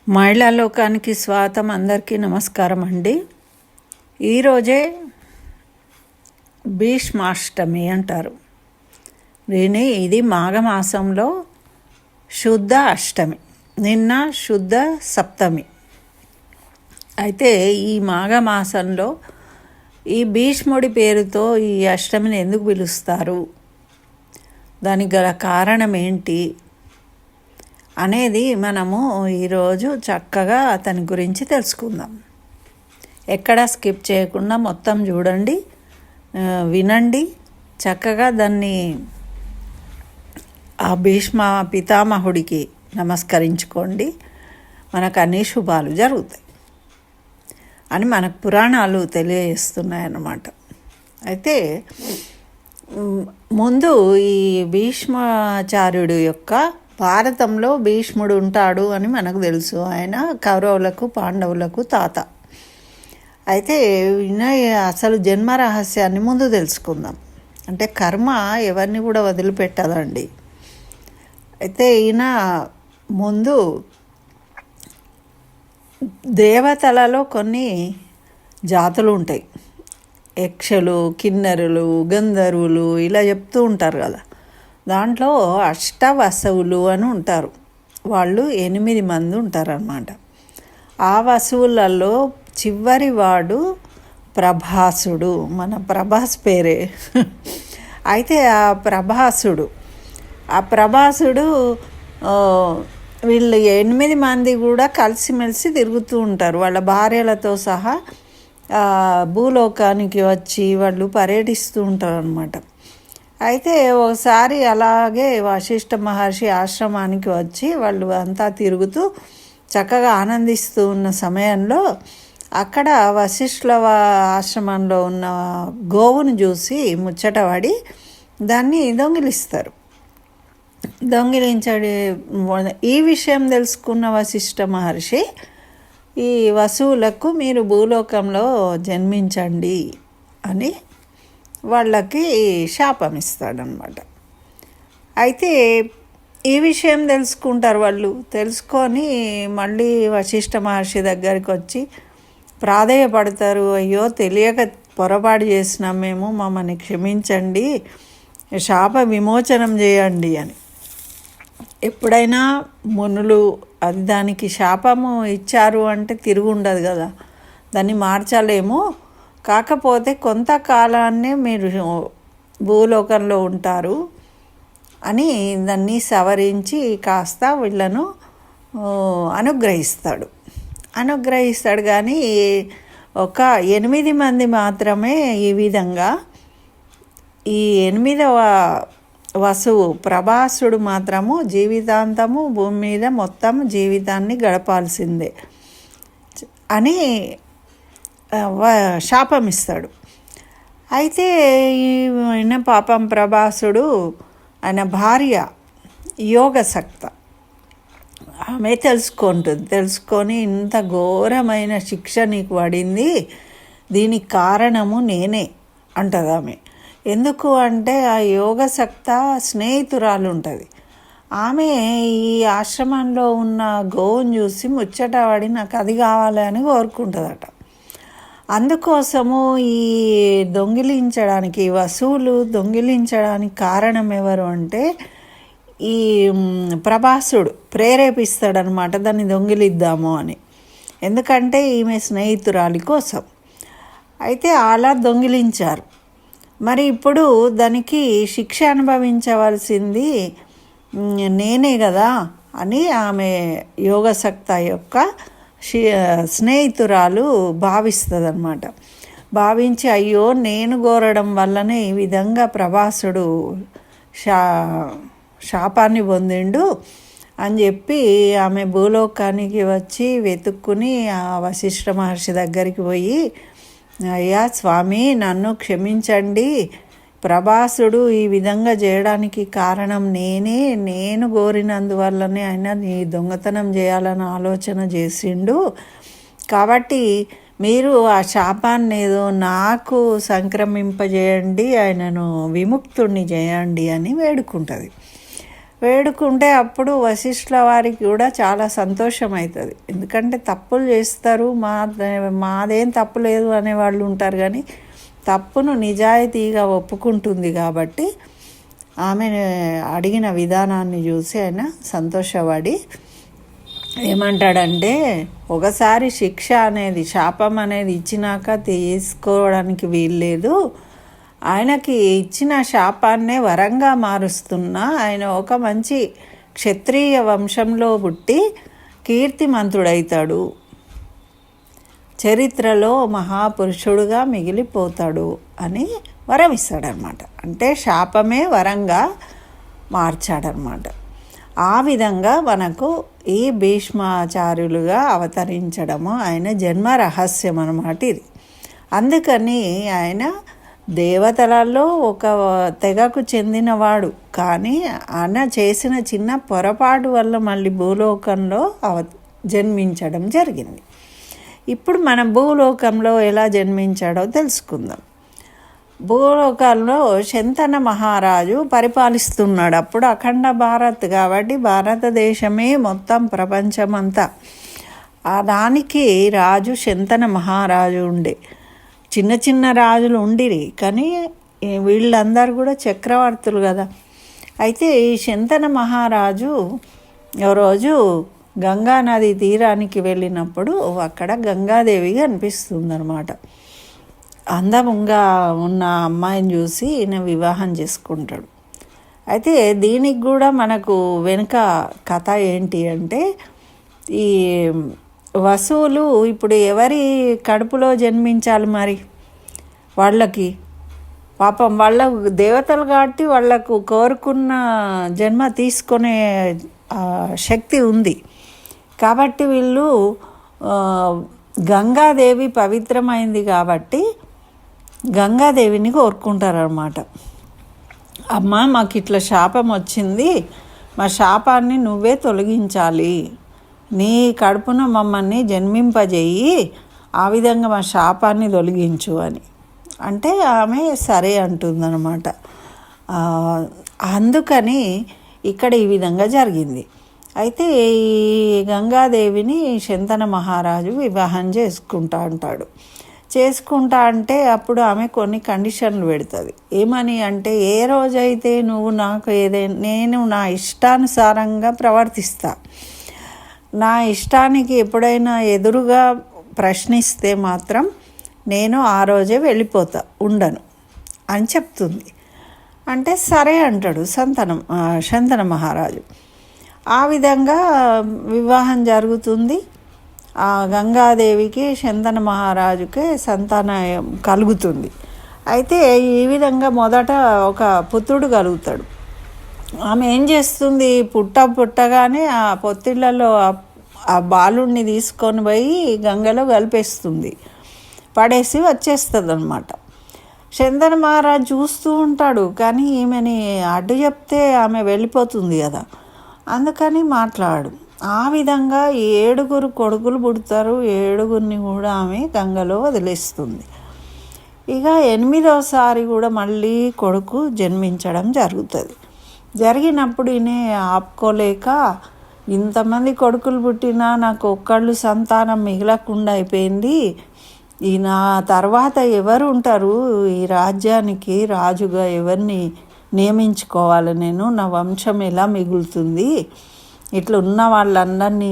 మహిళా లోకానికి స్వాగతం. అందరికీ నమస్కారం అండి. ఈరోజే భీష్మాష్టమి అంటారు. ఇది మాఘమాసంలో శుద్ధ అష్టమి, నిన్న శుద్ధ సప్తమి. అయితే ఈ మాఘమాసంలో ఈ భీష్ముడి పేరుతో ఈ అష్టమిని ఎందుకు పిలుస్తారు, దానికి గల కారణం ఏంటి అనేది మనము ఈరోజు చక్కగా అతని గురించి తెలుసుకుందాం. ఎక్కడ స్కిప్ చేయకుండా మొత్తం చూడండి, వినండి. చక్కగా దాన్ని ఆ భీష్మ పితామహుడికి నమస్కరించుకోండి. మనకు అన్ని శుభాలు జరుగుతాయి అని మనకు పురాణాలు తెలియజేస్తున్నాయన్నమాట. అయితే ముందు ఈ భీష్మాచార్యుడు యొక్క భారతంలో భీష్ముడు ఉంటాడు అని మనకు తెలుసు. ఆయన కౌరవులకు పాండవులకు తాత. అయితే అసలు జన్మ రహస్యాన్ని ముందు తెలుసుకుందాం. అంటే కర్మ ఎవరిని కూడా వదిలిపెట్టదండి. అయితే ఈయన ముందు దేవతలలో కొన్ని జాతులు ఉంటాయి. యక్షులు, కిన్నెరులు, గంధర్వులు ఇలా చెప్తూ ఉంటారు కదా. దాంట్లో అష్టవసువులు అని ఉంటారు. వాళ్ళు 8 మంది ఉంటారన్నమాట. ఆ వసువులలో చివరి వాడు ప్రభాసుడు. మన ప్రభాస్ పేరే. అయితే ఆ ప్రభాసుడు వీళ్ళు 8 మంది కూడా కలిసిమెలిసి తిరుగుతూ ఉంటారు. వాళ్ళ భార్యలతో సహా భూలోకానికి వచ్చి వాళ్ళు పర్యటిస్తూ ఉంటారు అన్నమాట. అయితే ఒకసారి అలాగే వశిష్ఠ మహర్షి ఆశ్రమానికి వచ్చి వాళ్ళు అంతా తిరుగుతూ చక్కగా ఆనందిస్తూ ఉన్న సమయంలో అక్కడ వశిష్ఠుల ఆశ్రమంలో ఉన్న గోవును చూసి ముచ్చటపడి దాన్ని దొంగిలిస్తారు. ఈ విషయం తెలుసుకున్న వశిష్ఠ మహర్షి ఈ వసువులకు మీరు భూలోకంలో జన్మించండి అని వాళ్ళకి శాపం ఇస్తాడనమాట. అయితే ఈ విషయం తెలుసుకుంటారు వాళ్ళు. తెలుసుకొని మళ్ళీ వశిష్ఠ మహర్షి దగ్గరికి వచ్చి ప్రాధేయపడతారు. అయ్యో, తెలియక పొరపాటు చేసినాం మేము, మమ్మల్ని క్షమించండి, శాప విమోచనం చేయండి అని. ఎప్పుడైనా మునులు దానికి శాపము ఇచ్చారు అంటే తిరుగు ఉండదు కదా, దాన్ని మార్చలేము. కాకపోతే కొంతకాలాన్నే మీరు భూలోకంలో ఉంటారు అని దాన్ని సవరించి కాస్త వీళ్ళను అనుగ్రహిస్తాడు. కానీ ఒక 8 మంది మాత్రమే ఈ విధంగా, ఈ 8వ వసువు ప్రభాసుడు మాత్రము జీవితాంతము భూమి మీద మొత్తం జీవితాన్ని గడపాల్సిందే అని శాపం ఇస్తాడు. అయితే ఈయన పాపం ప్రభాసుడు, ఆయన భార్య యోగసక్త, ఆమె తెలుసుకొని ఇంత ఘోరమైన శిక్ష నీకు పడింది, దీనికి కారణము నేనే అంటది ఆమె. ఎందుకు అంటే ఆ యోగసక్త స్నేహితురాలు ఉంటుంది. ఆమె ఈ ఆశ్రమంలో ఉన్న గోవును చూసి ముచ్చటపడి నాకు అది కావాలి అని కోరుకుంటుందట. అందుకోసము ఈ దొంగిలించడానికి, వసువులు దొంగిలించడానికి కారణం ఎవరు అంటే ఈ ప్రభాసుడు ప్రేరేపిస్తాడనమాట, దాన్ని దొంగిలిద్దాము అని. ఎందుకంటే ఈమె స్నేహితురాలి కోసం. అయితే అలా దొంగిలించారు. మరి ఇప్పుడు దానికి శిక్ష అనుభవించవలసింది నేనే కదా అని ఆమె యోగసక్త యొక్క స్నేహితురాలు భావిస్తుంది అన్నమాట. భావించి అయ్యో, నేను కోరడం వల్లనే ఈ విధంగా ప్రభాసుడు శాపాన్ని పొందిండు అని చెప్పి ఆమె భూలోకానికి వచ్చి వెతుక్కుని ఆ వశిష్ఠ మహర్షి దగ్గరికి పోయి, అయ్యా స్వామి, నన్ను క్షమించండి, ప్రభాసుడు ఈ విధంగా చేయడానికి కారణం నేను కోరినందువల్లనే ఆయన నీ దొంగతనం చేయాలని ఆలోచన చేసిండు. కాబట్టి మీరు ఆ శాపాన్ని ఏదో నాకు సంక్రమింపజేయండి, ఆయనను విముక్తుణ్ణి చేయండి అని వేడుకుంటుంది. వేడుకుంటే అప్పుడు వశిష్ఠుల వారికి కూడా చాలా సంతోషం అవుతుంది. ఎందుకంటే తప్పులు చేస్తారు, మాదేం తప్పు లేదు అనేవాళ్ళు ఉంటారు, కానీ తప్పును నిజాయితీగా ఒప్పుకుంటుంది కాబట్టి ఆమె అడిగిన విధానాన్ని చూసి ఆయన సంతోషపడి ఏమంటాడంటే, ఒకసారి శిక్ష అనేది, శాపం అనేది ఇచ్చినాక తీసుకోవడానికి వీల్లేదు, ఆయనకి ఇచ్చిన శాపాన్నే వరంగా మారుస్తున్నా, ఆయన ఒక మంచి క్షత్రియ వంశంలో పుట్టి కీర్తిమంతుడవుతాడు, చరిత్రలో మహాపురుషుడుగా మిగిలిపోతాడు అని వరం ఇస్తాడనమాట. అంటే శాపమే వరంగా మార్చాడనమాట. ఆ విధంగా మనకు ఈ భీష్మాచార్యులుగా అవతరించడము ఆయన జన్మ రహస్యం అన్నమాట ఇది. అందుకని ఆయన దేవతలలో ఒక తెగకు చెందినవాడు, కానీ ఆయన చేసిన చిన్న పొరపాటు వల్ల మళ్ళీ భూలోకంలో జన్మించడం జరిగింది. ఇప్పుడు మనం భూలోకంలో ఎలా జన్మించాడో తెలుసుకుందాం. భూలోకంలో శంతన మహారాజు పరిపాలిస్తున్నాడు. అప్పుడు అఖండ భారత్ కాబట్టి భారతదేశమే మొత్తం ప్రపంచమంతా. దానికి రాజు శంతన మహారాజు ఉండే. చిన్న చిన్న రాజులు ఉండిరి, కానీ వీళ్ళందరూ కూడా చక్రవర్తులు కదా. అయితే ఈ శంతన మహారాజు రోజు గంగా నది తీరానికి వెళ్ళినప్పుడు అక్కడ గంగాదేవి కనిపిస్తుందన్నమాట. అందముగా ఉన్న అమ్మాయిని చూసి ఈయన వివాహం చేసుకుంటాడు. అయితే దీనికి కూడా మనకు వెనుక కథ ఏంటి అంటే, ఈ వసువులు ఇప్పుడు ఎవరి కడుపులో జన్మించాలి మరి? వాళ్ళకి పాపం వాళ్ళ దేవతలు కాబట్టి వాళ్ళకు కోరుకున్న జన్మ తీసుకునే శక్తి ఉంది. కాబట్టి వీళ్ళు గంగాదేవి పవిత్రమైంది కాబట్టి గంగాదేవిని కోరుకుంటారన్నమాట. అమ్మ, మాకు ఇట్లా శాపం వచ్చింది, మా శాపాన్ని నువ్వే తొలగించాలి, నీ కడుపున మమ్మల్ని జన్మింపజేయి, ఆ విధంగా మా శాపాన్ని తొలగించు అని అంటే ఆమె సరే అంటుందన్నమాట. అందుకని ఇక్కడ ఈ విధంగా జరిగింది. అయితే ఈ గంగాదేవిని శంతన మహారాజు వివాహం చేసుకుంటా అంటే అప్పుడు ఆమె కొన్ని కండిషన్లు పెడుతుంది. ఏమని అంటే, ఏ రోజైతే నువ్వు నాకు నేను నా ఇష్టానుసారంగా ప్రవర్తిస్తా, నా ఇష్టానికి ఎప్పుడైనా ఎదురుగా ప్రశ్నిస్తే మాత్రం నేను ఆ రోజే వెళ్ళిపోతా, ఉండను అని చెప్తుంది. అంటే సరే అంటాడు శంతన మహారాజు. ఆ విధంగా వివాహం జరుగుతుంది. ఆ గంగాదేవికి శంతన మహారాజుకి సంతానం కలుగుతుంది. అయితే ఈ విధంగా మొదట ఒక పుత్రుడు కలుగుతాడు. ఆమె ఏం చేస్తుంది, పుట్టగానే ఆ పొత్తిళ్లలో ఆ బాలుడిని తీసుకొని పోయి గంగలో కలిపేస్తుంది, పడేసి వచ్చేస్తుంది అనమాట. శంతన మహారాజు చూస్తూ ఉంటాడు, కానీ ఈమెని అడ్డు చెప్తే ఆమె వెళ్ళిపోతుంది కదా, అందుకని మాట్లాడు. ఆ విధంగా 7 కొడుకులు పుడతారు. 7 కూడా ఆమె గంగలో వదిలేస్తుంది. ఇక 8వసారి కూడా మళ్ళీ కొడుకు జన్మించడం జరుగుతుంది. జరిగినప్పుడు ఈయన ఆపుకోలేక, ఇంతమంది కొడుకులు పుట్టినా నాకు ఒక్కళ్ళు సంతానం మిగలకుండా అయిపోయింది, ఈ నా తర్వాత ఎవరు ఉంటారు ఈ రాజ్యానికి రాజుగా, ఎవరిని నియమించుకోవాలి నేను, నా వంశం ఎలా మిగులుతుంది, ఇట్లా ఉన్న వాళ్ళందరినీ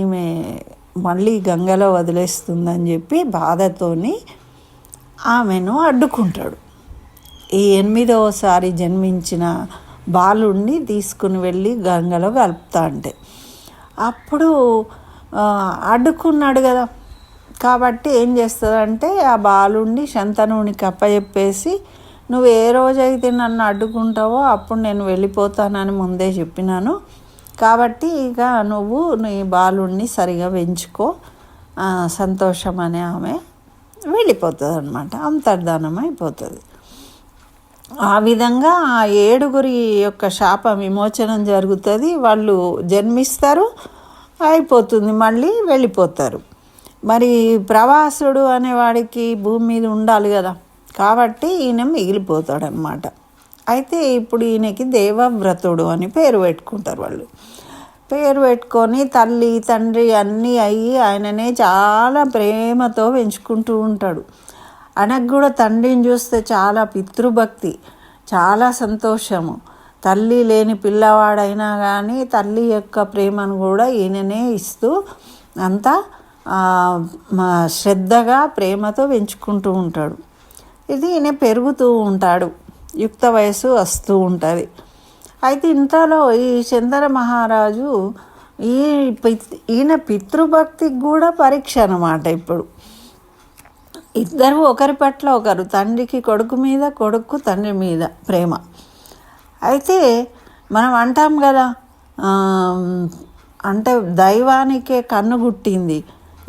మళ్ళీ గంగలో వదిలేస్తుందని చెప్పి బాధతోని ఆమెను అడ్డుకుంటాడు. ఈ 8వసారి జన్మించిన బాలుడిని తీసుకుని వెళ్ళి గంగలో కలుపుతా అంటే, అప్పుడు అడ్డుకున్నాడు కదా, కాబట్టి ఏం చేస్తుందంటే ఆ బాలుడిని శంతనునికి అప్పచెప్పేసి, నువ్వు ఏ రోజైతే నన్ను అడ్డుకుంటావో అప్పుడు నేను వెళ్ళిపోతానని ముందే చెప్పినాను, కాబట్టి ఇక నువ్వు నీ బాలుడిని సరిగా పెంచుకో, సంతోషం అనే ఆమె వెళ్ళిపోతుంది అనమాట, అంతర్ధానం అయిపోతుంది. ఆ విధంగా ఆ 7 యొక్క శాప విమోచనం జరుగుతుంది. వాళ్ళు జన్మిస్తారు, అయిపోతుంది, మళ్ళీ వెళ్ళిపోతారు. మరి ప్రవాసుడు అనేవాడికి భూమి మీద ఉండాలి కదా, కాబట్టి ఈయన మిగిలిపోతాడనమాట. అయితే ఇప్పుడు ఈయనకి దేవవ్రతుడు అని పేరు పెట్టుకుంటారు వాళ్ళు. పేరు పెట్టుకొని తల్లి తండ్రి అన్నీ అయ్యి ఆయననే చాలా ప్రేమతో పెంచుకుంటూ ఉంటాడు. ఆయనకు కూడా తండ్రిని చూస్తే చాలా పితృభక్తి, చాలా సంతోషము. తల్లి లేని పిల్లవాడైనా కానీ తల్లి యొక్క ప్రేమను కూడా ఈయననే ఇస్తూ అంతా శ్రద్ధగా ప్రేమతో పెంచుకుంటూ ఉంటాడు. ఇది ఈయన పెరుగుతూ ఉంటాడు, యుక్త వయసు వస్తూ ఉంటుంది. అయితే ఇంతలో ఈ శంతన మహారాజు ఈయన పితృభక్తికి కూడా పరీక్ష అన్నమాట. ఇప్పుడు ఇద్దరు ఒకరి పట్ల ఒకరు, తండ్రికి కొడుకు మీద, కొడుకు తండ్రి మీద ప్రేమ. అయితే మనం అంటాం కదా, అంటే దైవానికే కన్ను గుట్టింది.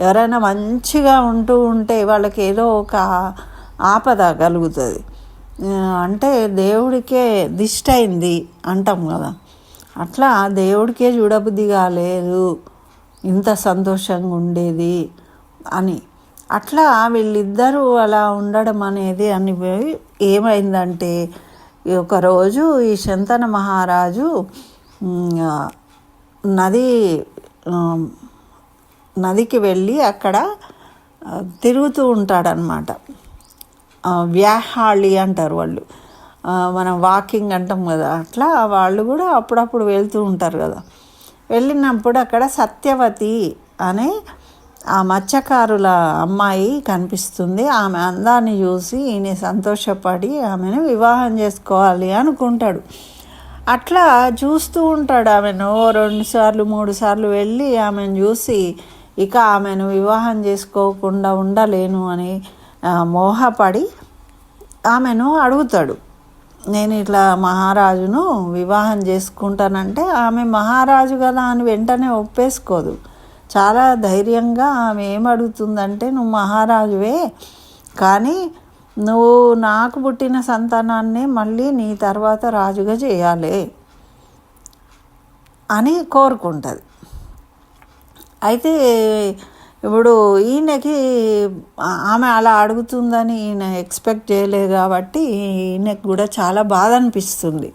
ఎవరైనా మంచిగా ఉంటూ ఉంటే వాళ్ళకి ఏదో ఒక ఆపద కలుగుతుంది, అంటే దేవుడికే దిష్టి అయింది అంటాం కదా. అట్లా దేవుడికే చూడబుద్ధి కాలేదు ఇంత సంతోషంగా ఉండేది అని. అట్లా వీళ్ళిద్దరూ అలా ఉండడం అనేది ఏమైందంటే, ఒకరోజు ఈ శంతన మహారాజు నదికి వెళ్ళి అక్కడ తిరుగుతూ ఉంటాడనమాట. వ్యాహాళి అంటారు వాళ్ళు, మనం వాకింగ్ అంటాం కదా, అట్లా వాళ్ళు కూడా అప్పుడప్పుడు వెళ్తూ ఉంటారు కదా. వెళ్ళినప్పుడు అక్కడ సత్యవతి అనే ఆ మత్స్యకారుల అమ్మాయి కనిపిస్తుంది. ఆమె అందాన్ని చూసి ఈయన సంతోషపడి ఆమెను వివాహం చేసుకోవాలి అనుకుంటాడు. అట్లా చూస్తూ ఉంటాడు ఆమెను. 2 సార్లు 3 సార్లు వెళ్ళి ఆమెను చూసి ఇక ఆమెను వివాహం చేసుకోకుండా ఉండలేను అని మోహపడి ఆమెను అడుగుతాడు, నేను ఇట్లా మహారాజును వివాహం చేసుకుంటానంటే ఆమె మహారాజు కదా అని వెంటనే ఒప్పేసుకోదు. చాలా ధైర్యంగా ఆమె ఏమడుగుతుందంటే, నువ్వు మహారాజువే కానీ నువ్వు నాకు పుట్టిన సంతానాన్నే మళ్ళీ నీ తర్వాత రాజుగా చేయాలి అని కోరుకుంటుంది. అయితే ఇప్పుడు ఈయనకి ఆమె అలా అడుగుతుందని ఈయన ఎక్స్పెక్ట్ చేయలేదు కాబట్టి ఈయనకి కూడా చాలా బాధ అనిపిస్తుంది.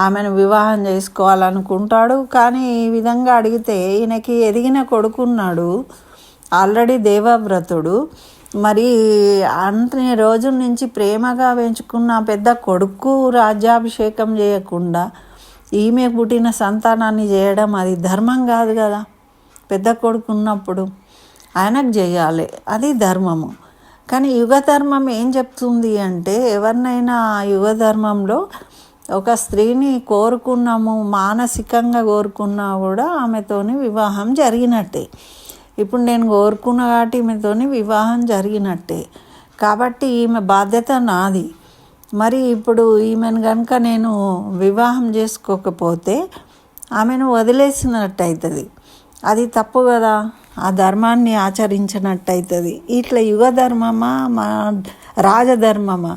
ఆమెను వివాహం చేసుకోవాలనుకుంటాడు, కానీ ఈ విధంగా అడిగితే ఈయనకి ఎదిగిన కొడుకున్నాడు, ఆల్రెడీ దేవవ్రతుడు. మరి అన్ని రోజుల నుంచి ప్రేమగా పెంచుకున్న పెద్ద కొడుకు రాజ్యాభిషేకం చేయకుండా ఈమె పుట్టిన సంతానాన్ని చేయడం అది ధర్మం కాదు కదా. పెద్ద కొడుకు ఉన్నప్పుడు ఆయనకు చేయాలి, అది ధర్మము. కానీ యుగ ధర్మం ఏం చెప్తుంది అంటే, ఎవరినైనా యుగ ధర్మంలో ఒక స్త్రీని కోరుకున్నాము, మానసికంగా కోరుకున్నా కూడా ఆమెతోని వివాహం జరిగినట్టే. ఇప్పుడు నేను కోరుకున్న కాబట్టి ఈమెతోని వివాహం జరిగినట్టే, కాబట్టి ఈమె బాధ్యత నాది. మరి ఇప్పుడు ఈమెను కనుక నేను వివాహం చేసుకోకపోతే ఆమెను వదిలేసినట్టు అవుతుంది, అది తప్పు కదా, ఆ ధర్మాన్ని ఆచరించినట్టు అవుతుంది. ఇట్లా యుగ ధర్మమా మా రాజధర్మమా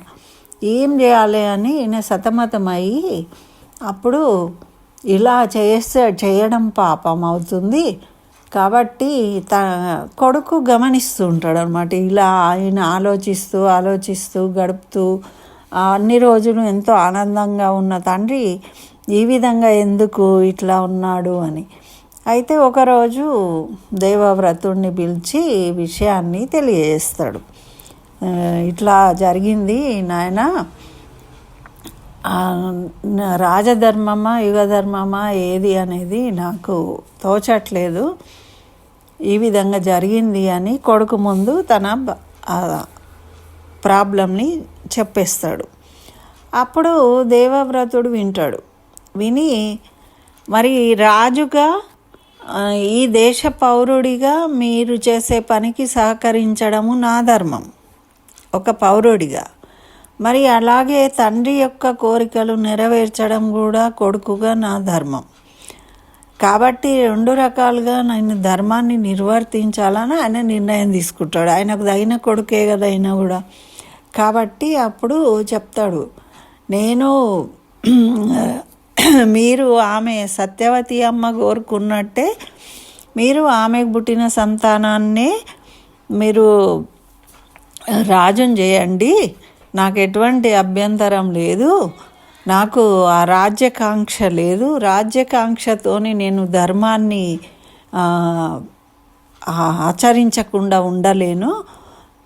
ఏం చేయాలి అని ఈయన సతమతమయ్యి, అప్పుడు ఇలా చేయడం పాపం అవుతుంది కాబట్టి కొడుకు గమనిస్తూ ఉంటాడు అనమాట. ఇలా ఆయన ఆలోచిస్తూ గడుపుతూ అన్ని రోజులు ఎంతో ఆనందంగా ఉన్న తండ్రి ఈ విధంగా ఎందుకు ఇట్లా ఉన్నాడు అని. అయితే ఒకరోజు దేవవ్రతుడిని పిలిచి ఈ విషయాన్ని తెలియజేస్తాడు. ఇట్లా జరిగింది నాయన, రాజధర్మమా యుగధర్మమా ఏది అనేది నాకు తోచట్లేదు, ఈ విధంగా జరిగింది అని కొడుకు ముందు తన ప్రాబ్లంని చెప్పేస్తాడు. అప్పుడు దేవవ్రతుడు వింటాడు. విని మరి రాజుగా ఈ దేశ పౌరుడిగా మీరు చేసే పనికి సహకరించడము నా ధర్మం ఒక పౌరుడిగా, మరి అలాగే తండ్రి యొక్క కోరికలు నెరవేర్చడం కూడా కొడుకుగా నా ధర్మం. కాబట్టి 2 రకాలుగా నేను ధర్మాన్ని నిర్వర్తించాలని ఆయన నిర్ణయం తీసుకుంటాడు. ఆయనకు తగిన కొడుకే కదా అయినా కూడా. కాబట్టి అప్పుడు చెప్తాడు, నేను మీరు ఆమె సత్యవతి అమ్మ కోరుకున్నట్టే మీరు ఆమెకు పుట్టిన సంతానాన్నే మీరు రాజుని చేయండి, నాకు ఎటువంటి అభ్యంతరం లేదు. నాకు ఆ రాజ్యకాంక్ష లేదు. రాజ్యకాంక్షతోని నేను ధర్మాన్ని ఆచరించకుండా ఉండలేను.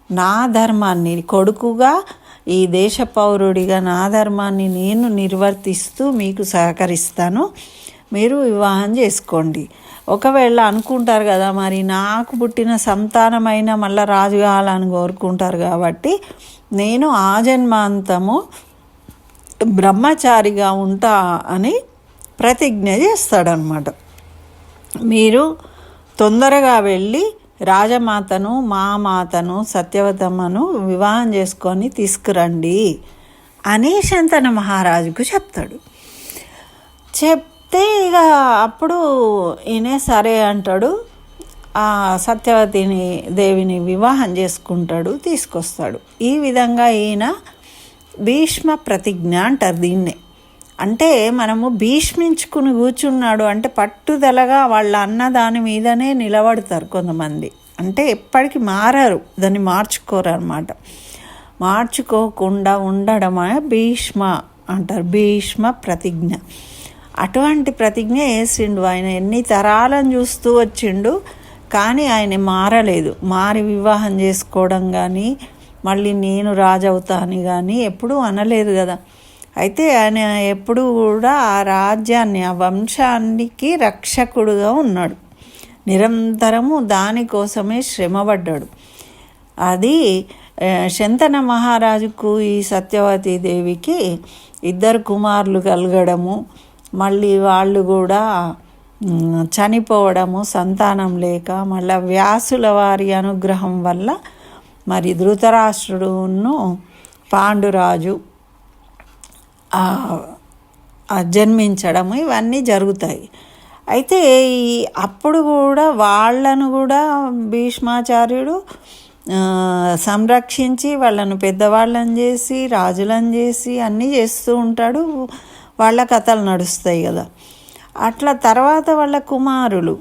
నా ధర్మాన్ని కొడుకుగా, ఈ దేశ పౌరుడిగా నా ధర్మాన్ని నేను నిర్వర్తిస్తూ మీకు సహకరిస్తాను, మీరు వివాహం చేసుకోండి. ఒకవేళ అనుకుంటారు కదా, మరి నాకు పుట్టిన సంతానమైన మళ్ళీ రాజు కావాలని కోరుకుంటారు కాబట్టి నేను ఆజన్మాంతము బ్రహ్మచారిగా ఉంటా అని ప్రతిజ్ఞ చేస్తాడనమాట. మీరు తొందరగా వెళ్ళి రాజమాతను, మా మాతను, సత్యవతమ్మను వివాహం చేసుకొని తీసుకురండి అని శంతన మహారాజుకు చెప్తాడు. చెప్తే ఇక అప్పుడు ఈయన సరే అంటాడు. ఆ సత్యవతిని దేవిని వివాహం చేసుకుంటాడు, తీసుకొస్తాడు. ఈ విధంగా ఈయన భీష్మ ప్రతిజ్ఞ అంటారు దీన్నే. అంటే మనము భీష్మించుకుని కూర్చున్నాడు అంటే పట్టుదలగా వాళ్ళ అన్న దాని మీదనే నిలబడతారు కొంతమంది. అంటే ఎప్పటికీ మారారు, దాన్ని మార్చుకోరు అనమాట. మార్చుకోకుండా ఉండడమే భీష్మ అంటారు, భీష్మ ప్రతిజ్ఞ. అటువంటి ప్రతిజ్ఞ వేసిండు ఆయన. ఎన్ని తరాలను చూస్తూ వచ్చిండు కానీ ఆయన మారలేదు. మారి వివాహం చేసుకోవడం కానీ మళ్ళీ నేను రాజవుతా అని కానీ ఎప్పుడూ అనలేదు కదా. అయితే ఆయన ఎప్పుడు కూడా ఆ రాజ్యాన్ని, ఆ వంశానికి రక్షకుడుగా ఉన్నాడు. నిరంతరము దానికోసమే శ్రమపడ్డాడు. అది శంతన మహారాజుకు ఈ సత్యవతీ దేవికి 2 కుమారులు కలగడము, మళ్ళీ వాళ్ళు కూడా చనిపోవడము, సంతానం లేక, మళ్ళీ వ్యాసుల వారి అనుగ్రహం వల్ల మరి ధృతరాష్ట్రుడును పాండురాజు జన్మించడము ఇవన్నీ జరుగుతాయి. అయితే అప్పుడు కూడా వాళ్ళను కూడా భీష్మాచార్యుడు సంరక్షించి వాళ్ళను పెద్దవాళ్ళని చేసి రాజులను చేసి అన్నీ చేస్తూ ఉంటాడు. వాళ్ళ కథలు నడుస్తాయి కదా. అట్లా తర్వాత వాళ్ళ కుమారులు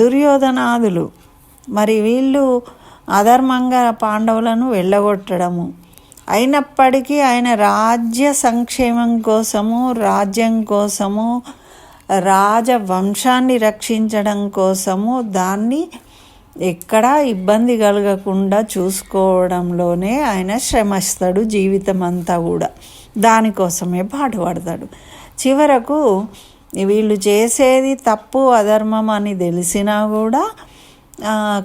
దుర్యోధనాదులు మరి వీళ్ళు అధర్మంగా పాండవులను వెళ్ళగొట్టడము. అయినప్పటికీ ఆయన రాజ్య సంక్షేమం కోసము, రాజ్యం కోసము, రాజవంశాన్ని రక్షించడం కోసము దాన్ని ఎక్కడా ఇబ్బంది కలగకుండా చూసుకోవడంలోనే ఆయన శ్రమిస్తాడు. జీవితం అంతా కూడా దానికోసమే పాటుపడతాడు. చివరకు వీళ్ళు చేసేది తప్పు, అధర్మం అని తెలిసినా కూడా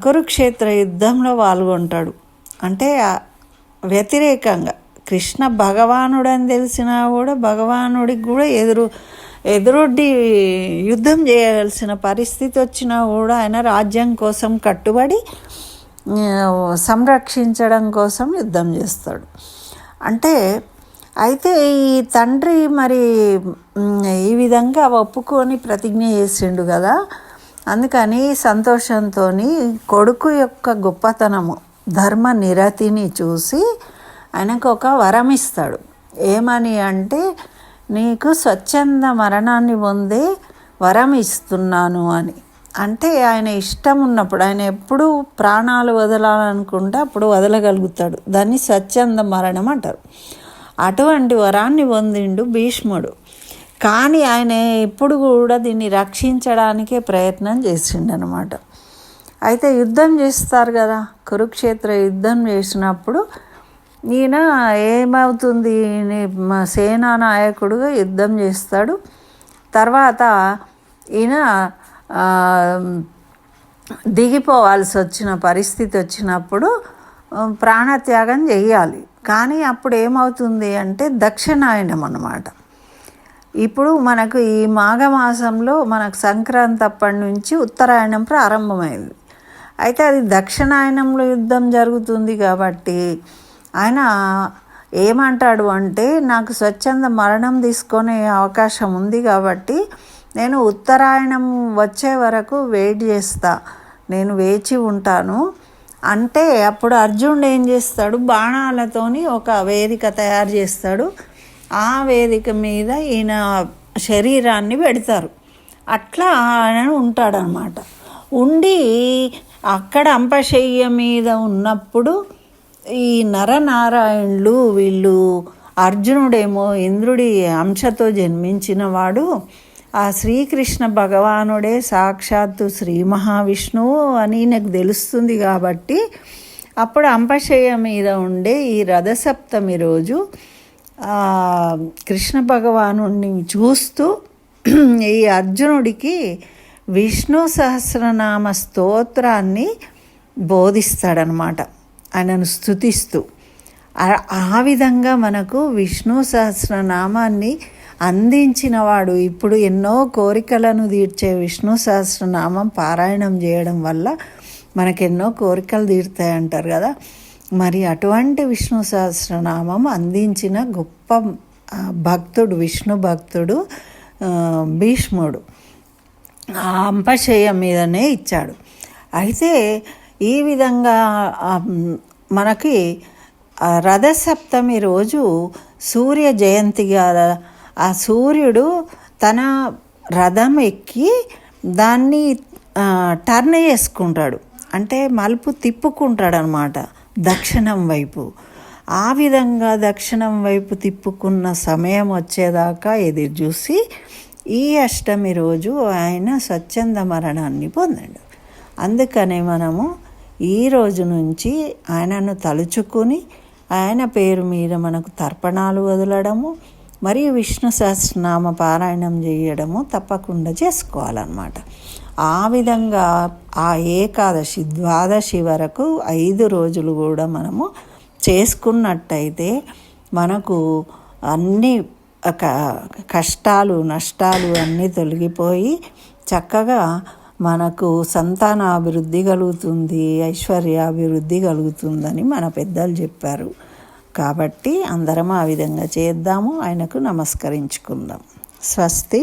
కురుక్షేత్ర యుద్ధంలో పాల్గొంటాడు. అంటే వ్యతిరేకంగా కృష్ణ భగవానుడు అని తెలిసినా కూడా భగవానుడికి కూడా ఎదురొడ్డి యుద్ధం చేయాల్సిన పరిస్థితి వచ్చినా కూడా ఆయన రాజ్యం కోసం కట్టుబడి సంరక్షించడం కోసం యుద్ధం చేస్తాడు. అంటే అయితే ఈ తండ్రి మరి ఈ విధంగా ఒప్పుకొని ప్రతిజ్ఞ చేసిండు కదా. అందుకని సంతోషంతో కొడుకు యొక్క గొప్పతనము, ధర్మ నిరతిని చూసి ఆయనకు ఒక వరం ఇస్తాడు. ఏమని అంటే, నీకు స్వచ్ఛంద మరణాన్ని పొందే వరం ఇస్తున్నాను అని. అంటే ఆయన ఇష్టం ఉన్నప్పుడు, ఆయన ఎప్పుడు ప్రాణాలు వదలాలనుకుంటే అప్పుడు వదలగలుగుతాడు. దాన్ని స్వచ్ఛంద మరణం అంటారు. అటువంటి వరాన్ని పొందిండు భీష్ముడు. కానీ ఆయన ఎప్పుడు కూడా దీన్ని రక్షించడానికే ప్రయత్నం చేసిండు అనమాట. అయితే యుద్ధం చేస్తారు కదా, కురుక్షేత్ర యుద్ధం చేసినప్పుడు ఈయన ఏమవుతుంది, సేనా నాయకుడుగా యుద్ధం చేస్తాడు. తర్వాత ఈయన దిగిపోవాల్సి వచ్చిన పరిస్థితి వచ్చినప్పుడు ప్రాణత్యాగం చేయాలి. కానీ అప్పుడు ఏమవుతుంది అంటే దక్షిణాయనం అన్నమాట. ఇప్పుడు మనకు ఈ మాఘమాసంలో మనకు సంక్రాంతి అప్పటి నుంచి ఉత్తరాయణం ప్రారంభమైంది. అయితే అది దక్షిణాయనంలో యుద్ధం జరుగుతుంది కాబట్టి ఆయన ఏమంటాడు అంటే, నాకు స్వచ్ఛంద మరణం తీసుకునే అవకాశం ఉంది కాబట్టి నేను ఉత్తరాయణం వచ్చే వరకు వెయిట్ చేస్తా, నేను వేచి ఉంటాను అంటే అప్పుడు అర్జునుడు ఏం చేస్తాడు, బాణాలతోని ఒక వేదిక తయారు చేస్తాడు. ఆ వేదిక మీద ఈయన శరీరాన్ని పెడతారు. అట్లా ఆయన ఉంటాడనమాట. ఉండి అక్కడ అంపశయ్య మీద ఉన్నప్పుడు ఈ నరనారాయణులు వీళ్ళు అర్జునుడేమో ఇంద్రుడి అంశతో జన్మించిన వాడు, ఆ శ్రీకృష్ణ భగవానుడే సాక్షాత్తు శ్రీ మహావిష్ణువు అని నాకు తెలుస్తుంది కాబట్టి అప్పుడు అంపశయ్య మీద ఉండే ఈ రథసప్తమి రోజు కృష్ణ భగవానుడిని చూస్తూ ఈ అర్జునుడికి విష్ణు సహస్రనామ స్తోత్రాన్ని బోధిస్తాడనమాట, ఆయనను స్తుతిస్తూ. ఆ విధంగా మనకు విష్ణు సహస్రనామాన్ని అందించినవాడు. ఇప్పుడు ఎన్నో కోరికలను తీర్చే విష్ణు సహస్రనామం పారాయణం చేయడం వల్ల మనకెన్నో కోరికలు తీరుతాయి అంటారు కదా. మరి అటువంటి విష్ణు సహస్రనామం అందించిన గొప్ప భక్తుడు, విష్ణు భక్తుడు భీష్ముడు. ఆ అంపశయ్య మీదనే ఇచ్చాడు. అయితే ఈ విధంగా మనకి రథసప్తమి రోజు సూర్య జయంతిగా ఆ సూర్యుడు తన రథం ఎక్కి దాన్ని టర్న్ చేసుకుంటాడు, అంటే మలుపు తిప్పుకుంటాడు అనమాట దక్షిణం వైపు. ఆ విధంగా దక్షిణం వైపు తిప్పుకున్న సమయం వచ్చేదాకా ఎదురు చూసి ఈ అష్టమి రోజు ఆయన స్వచ్ఛంద మరణాన్ని పొందాడు. అందుకనే మనము ఈ రోజు నుంచి ఆయనను తలుచుకుని ఆయన పేరు మీద మనకు తర్పణాలు వదలడము మరియు విష్ణు సహస్రనామ పారాయణం చేయడము తప్పకుండా చేసుకోవాలన్నమాట. ఆ విధంగా ఆ ఏకాదశి ద్వాదశి వరకు 5 రోజులు కూడా మనము చేసుకున్నట్టయితే మనకు అన్ని కష్టాలు నష్టాలు అన్నీ తొలగిపోయి చక్కగా మనకు సంతానాభివృద్ధి కలుగుతుంది, ఐశ్వర్యాభివృద్ధి కలుగుతుందని మన పెద్దలు చెప్పారు. కాబట్టి అందరం ఆ విధంగా చేద్దాము, ఆయనకు నమస్కరించుకుందాం. స్వస్తి.